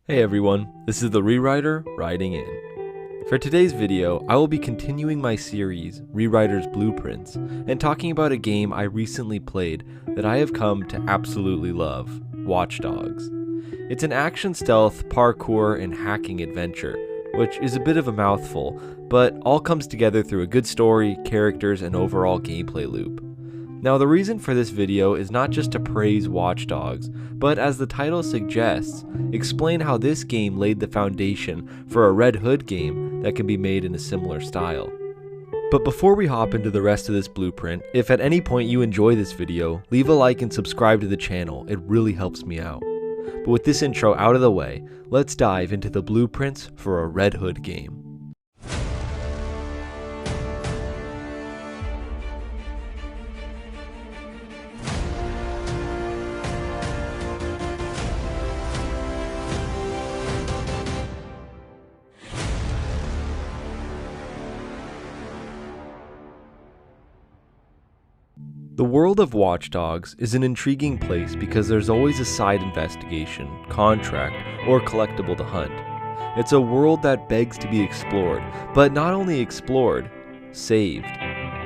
Hey everyone, this is the Rewriter writing in. For today's video, I will be continuing my series, Rewriter's Blueprints, and talking about a game I recently played that I have come to absolutely love, Watch Dogs. It's an action stealth, parkour, and hacking adventure, which is a bit of a mouthful, but all comes together through a good story, characters, and overall gameplay loop. Now the reason for this video is not just to praise Watch Dogs, but as the title suggests, explain how this game laid the foundation for a Red Hood game that can be made in a similar style. But before we hop into the rest of this blueprint, if at any point you enjoy this video, leave a like and subscribe to the channel, it really helps me out. But with this intro out of the way, let's dive into the blueprints for a Red Hood game. The world of Watch Dogs is an intriguing place because there's always a side investigation, contract, or collectible to hunt. It's a world that begs to be explored, but not only explored, saved.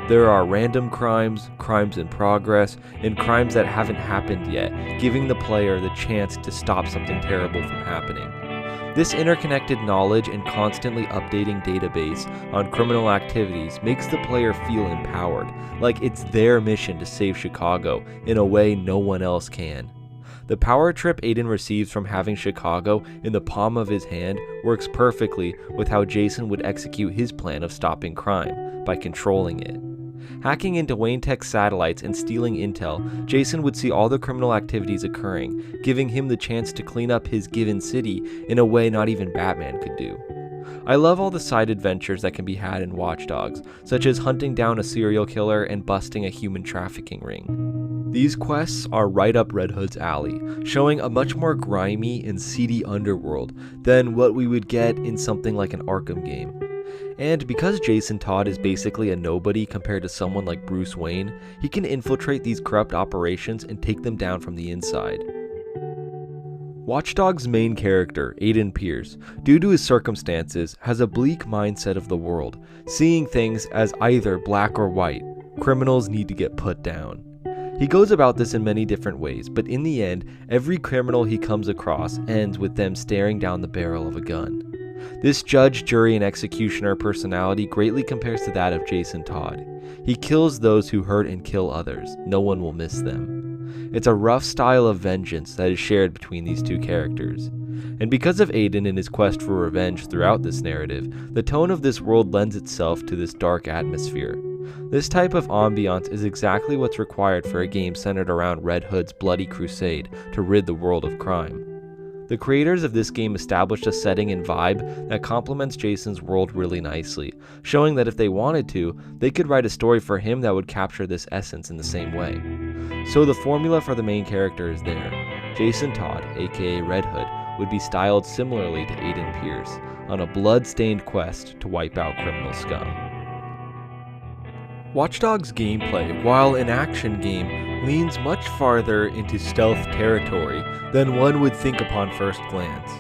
There are random crimes, crimes in progress, and crimes that haven't happened yet, giving the player the chance to stop something terrible from happening. This interconnected knowledge and constantly updating database on criminal activities makes the player feel empowered, like it's their mission to save Chicago in a way no one else can. The power trip Aiden receives from having Chicago in the palm of his hand works perfectly with how Jason would execute his plan of stopping crime, by controlling it. Hacking into Wayne Tech's satellites and stealing intel, Jason would see all the criminal activities occurring, giving him the chance to clean up his given city in a way not even Batman could do. I love all the side adventures that can be had in Watch Dogs, such as hunting down a serial killer and busting a human trafficking ring. These quests are right up Red Hood's alley, showing a much more grimy and seedy underworld than what we would get in something like an Arkham game. And because Jason Todd is basically a nobody compared to someone like Bruce Wayne, he can infiltrate these corrupt operations and take them down from the inside. Watch Dogs' main character, Aiden Pearce, due to his circumstances, has a bleak mindset of the world, seeing things as either black or white. Criminals need to get put down. He goes about this in many different ways, but in the end, every criminal he comes across ends with them staring down the barrel of a gun. This judge, jury, and executioner personality greatly compares to that of Jason Todd. He kills those who hurt and kill others. No one will miss them. It's a rough style of vengeance that is shared between these two characters. And because of Aiden and his quest for revenge throughout this narrative, the tone of this world lends itself to this dark atmosphere. This type of ambiance is exactly what's required for a game centered around Red Hood's bloody crusade to rid the world of crime. The creators of this game established a setting and vibe that complements Jason's world really nicely, showing that if they wanted to, they could write a story for him that would capture this essence in the same way. So the formula for the main character is there. Jason Todd, aka Red Hood, would be styled similarly to Aiden Pearce, on a blood-stained quest to wipe out criminal scum. Watch Dogs' gameplay, while an action game, leans much farther into stealth territory than one would think upon first glance.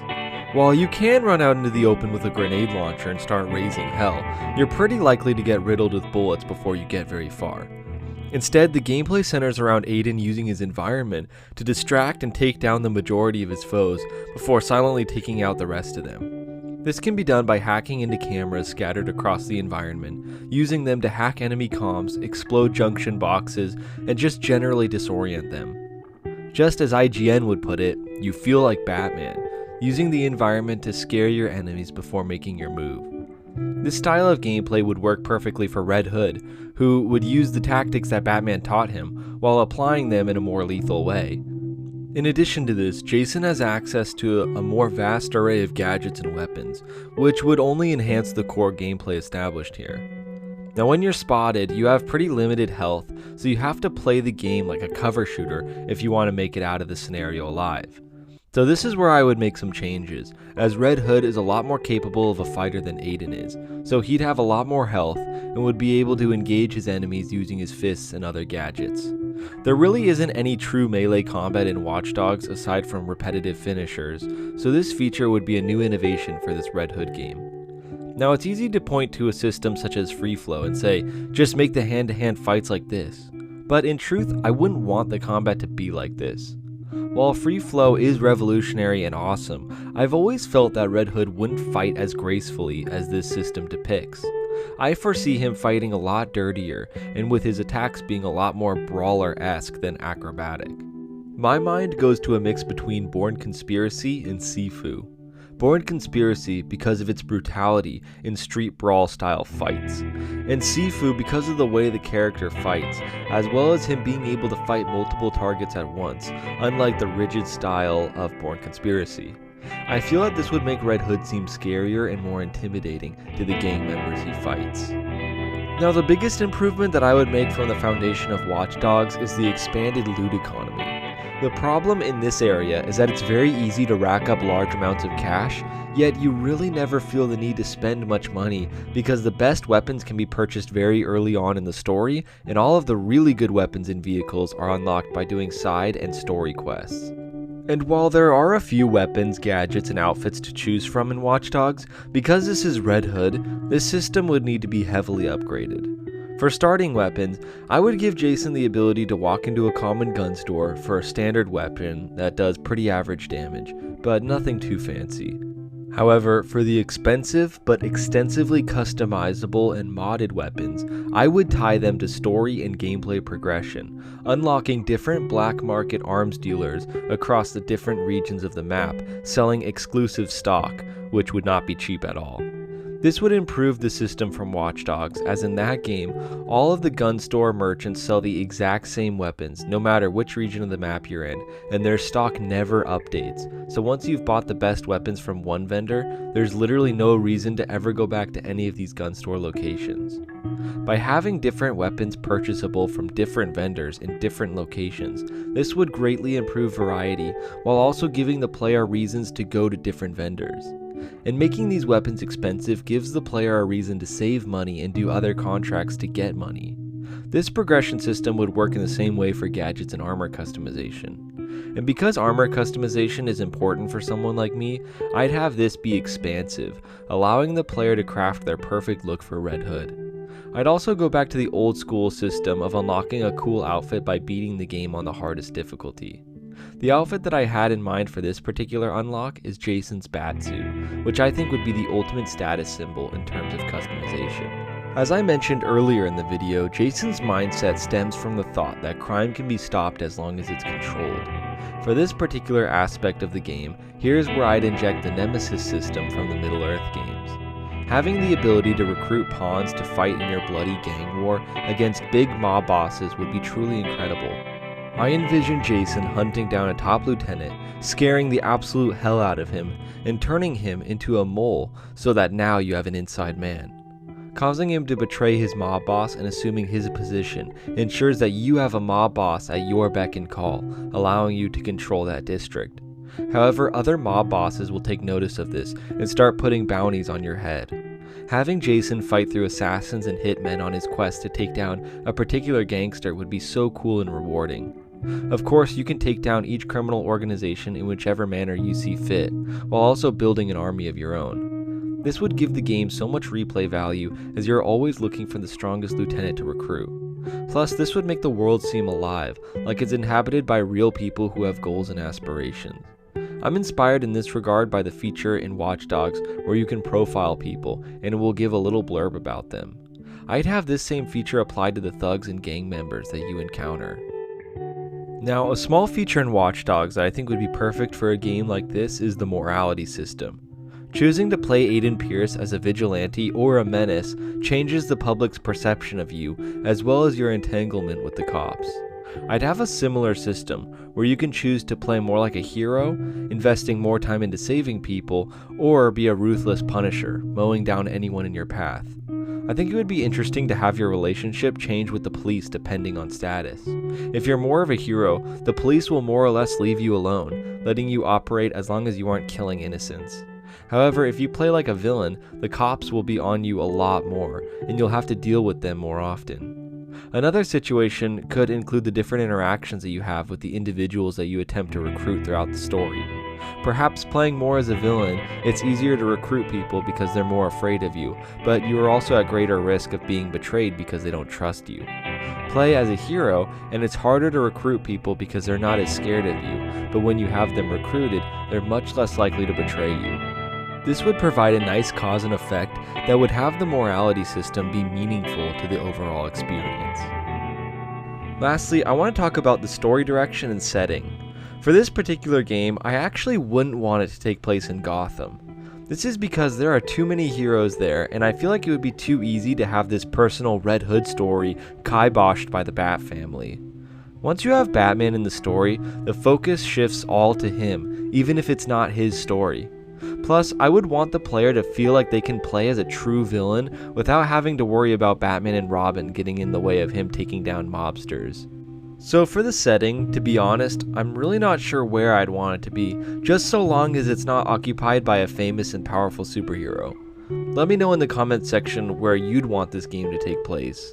While you can run out into the open with a grenade launcher and start raising hell, you're pretty likely to get riddled with bullets before you get very far. Instead, the gameplay centers around Aiden using his environment to distract and take down the majority of his foes before silently taking out the rest of them. This can be done by hacking into cameras scattered across the environment, using them to hack enemy comms, explode junction boxes, and just generally disorient them. Just as IGN would put it, you feel like Batman, using the environment to scare your enemies before making your move. This style of gameplay would work perfectly for Red Hood, who would use the tactics that Batman taught him while applying them in a more lethal way. In addition to this, Jason has access to a more vast array of gadgets and weapons, which would only enhance the core gameplay established here. Now when you're spotted, you have pretty limited health, so you have to play the game like a cover shooter if you want to make it out of the scenario alive. So this is where I would make some changes, as Red Hood is a lot more capable of a fighter than Aiden is, so he'd have a lot more health and would be able to engage his enemies using his fists and other gadgets. There really isn't any true melee combat in Watch Dogs aside from repetitive finishers, so this feature would be a new innovation for this Red Hood game. Now, it's easy to point to a system such as Free Flow and say, just make the hand-to-hand fights like this. But in truth, I wouldn't want the combat to be like this. While Free Flow is revolutionary and awesome, I've always felt that Red Hood wouldn't fight as gracefully as this system depicts. I foresee him fighting a lot dirtier, and with his attacks being a lot more brawler-esque than acrobatic. My mind goes to a mix between Born Conspiracy and Sifu. Born Conspiracy because of its brutality in street brawl style fights, and Sifu because of the way the character fights, as well as him being able to fight multiple targets at once, unlike the rigid style of Born Conspiracy. I feel that this would make Red Hood seem scarier and more intimidating to the gang members he fights. Now, the biggest improvement that I would make from the foundation of Watch Dogs is the expanded loot economy. The problem in this area is that it's very easy to rack up large amounts of cash, yet you really never feel the need to spend much money because the best weapons can be purchased very early on in the story, and all of the really good weapons and vehicles are unlocked by doing side and story quests. And while there are a few weapons, gadgets, and outfits to choose from in Watch Dogs, because this is Red Hood, this system would need to be heavily upgraded. For starting weapons, I would give Jason the ability to walk into a common gun store for a standard weapon that does pretty average damage, but nothing too fancy. However, for the expensive but extensively customizable and modded weapons, I would tie them to story and gameplay progression, unlocking different black market arms dealers across the different regions of the map, selling exclusive stock, which would not be cheap at all. This would improve the system from Watch Dogs, as in that game, all of the gun store merchants sell the exact same weapons, no matter which region of the map you're in, and their stock never updates. So once you've bought the best weapons from one vendor, there's literally no reason to ever go back to any of these gun store locations. By having different weapons purchasable from different vendors in different locations, this would greatly improve variety, while also giving the player reasons to go to different vendors. And making these weapons expensive gives the player a reason to save money and do other contracts to get money. This progression system would work in the same way for gadgets and armor customization. And because armor customization is important for someone like me, I'd have this be expansive, allowing the player to craft their perfect look for Red Hood. I'd also go back to the old school system of unlocking a cool outfit by beating the game on the hardest difficulty. The outfit that I had in mind for this particular unlock is Jason's Batsuit, which I think would be the ultimate status symbol in terms of customization. As I mentioned earlier in the video, Jason's mindset stems from the thought that crime can be stopped as long as it's controlled. For this particular aspect of the game, here's where I'd inject the Nemesis System from the Middle-earth games. Having the ability to recruit pawns to fight in your bloody gang war against big mob bosses would be truly incredible. I envision Jason hunting down a top lieutenant, scaring the absolute hell out of him, and turning him into a mole so that now you have an inside man. Causing him to betray his mob boss and assuming his position ensures that you have a mob boss at your beck and call, allowing you to control that district. However, other mob bosses will take notice of this and start putting bounties on your head. Having Jason fight through assassins and hitmen on his quest to take down a particular gangster would be so cool and rewarding. Of course, you can take down each criminal organization in whichever manner you see fit, while also building an army of your own. This would give the game so much replay value as you're always looking for the strongest lieutenant to recruit. Plus, this would make the world seem alive, like it's inhabited by real people who have goals and aspirations. I'm inspired in this regard by the feature in Watch Dogs where you can profile people, and it will give a little blurb about them. I'd have this same feature applied to the thugs and gang members that you encounter. Now, a small feature in Watch Dogs that I think would be perfect for a game like this is the morality system. Choosing to play Aiden Pearce as a vigilante or a menace changes the public's perception of you, as well as your entanglement with the cops. I'd have a similar system, where you can choose to play more like a hero, investing more time into saving people, or be a ruthless punisher, mowing down anyone in your path. I think it would be interesting to have your relationship change with the police depending on status. If you're more of a hero, the police will more or less leave you alone, letting you operate as long as you aren't killing innocents. However, if you play like a villain, the cops will be on you a lot more, and you'll have to deal with them more often. Another situation could include the different interactions that you have with the individuals that you attempt to recruit throughout the story. Perhaps playing more as a villain, it's easier to recruit people because they're more afraid of you, but you are also at greater risk of being betrayed because they don't trust you. Play as a hero, and it's harder to recruit people because they're not as scared of you, but when you have them recruited, they're much less likely to betray you. This would provide a nice cause and effect that would have the morality system be meaningful to the overall experience. Lastly, I want to talk about the story direction and setting. For this particular game, I actually wouldn't want it to take place in Gotham. This is because there are too many heroes there, and I feel like it would be too easy to have this personal Red Hood story kiboshed by the Bat family. Once you have Batman in the story, the focus shifts all to him, even if it's not his story. Plus, I would want the player to feel like they can play as a true villain without having to worry about Batman and Robin getting in the way of him taking down mobsters. So for the setting, to be honest, I'm really not sure where I'd want it to be, just so long as it's not occupied by a famous and powerful superhero. Let me know in the comments section where you'd want this game to take place.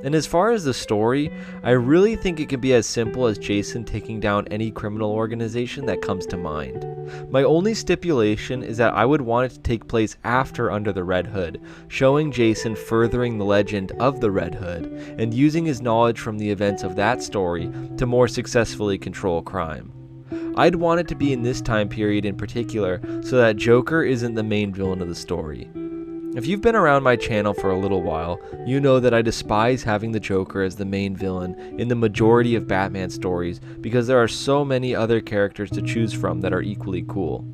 And as far as the story, I really think it could be as simple as Jason taking down any criminal organization that comes to mind. My only stipulation is that I would want it to take place after Under the Red Hood, showing Jason furthering the legend of the Red Hood, and using his knowledge from the events of that story to more successfully control crime. I'd want it to be in this time period in particular, so that Joker isn't the main villain of the story. If you've been around my channel for a little while, you know that I despise having the Joker as the main villain in the majority of Batman stories because there are so many other characters to choose from that are equally cool.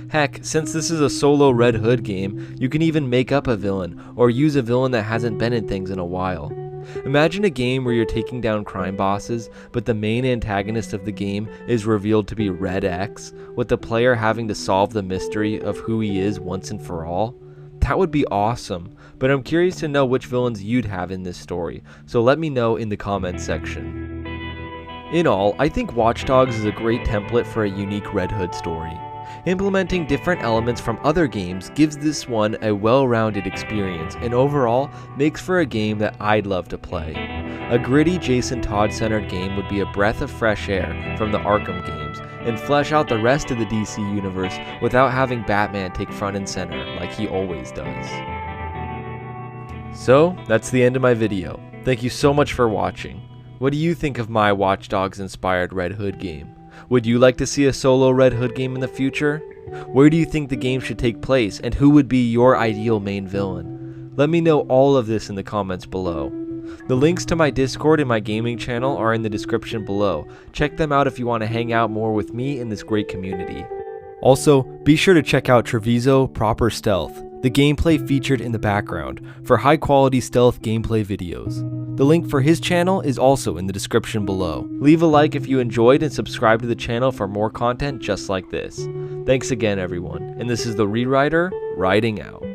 Heck, since this is a solo Red Hood game, you can even make up a villain, or use a villain that hasn't been in things in a while. Imagine a game where you're taking down crime bosses, but the main antagonist of the game is revealed to be Red X, with the player having to solve the mystery of who he is once and for all. That would be awesome, but I'm curious to know which villains you'd have in this story, so let me know in the comments section. In all, I think Watch Dogs is a great template for a unique Red Hood story. Implementing different elements from other games gives this one a well-rounded experience, and overall makes for a game that I'd love to play. A gritty Jason Todd centered game would be a breath of fresh air from the Arkham games, and flesh out the rest of the DC universe without having Batman take front and center like he always does. So, that's the end of my video. Thank you so much for watching. What do you think of my Watch Dogs inspired Red Hood game? Would you like to see a solo Red Hood game in the future? Where do you think the game should take place, and who would be your ideal main villain? Let me know all of this in the comments below. The links to my Discord and my gaming channel are in the description below. Check them out if you want to hang out more with me in this great community. Also, be sure to check out Treviso Proper Stealth, the gameplay featured in the background, for high quality stealth gameplay videos. The link for his channel is also in the description below. Leave a like if you enjoyed and subscribe to the channel for more content just like this. Thanks again everyone, and this is the Rewriter, writing out.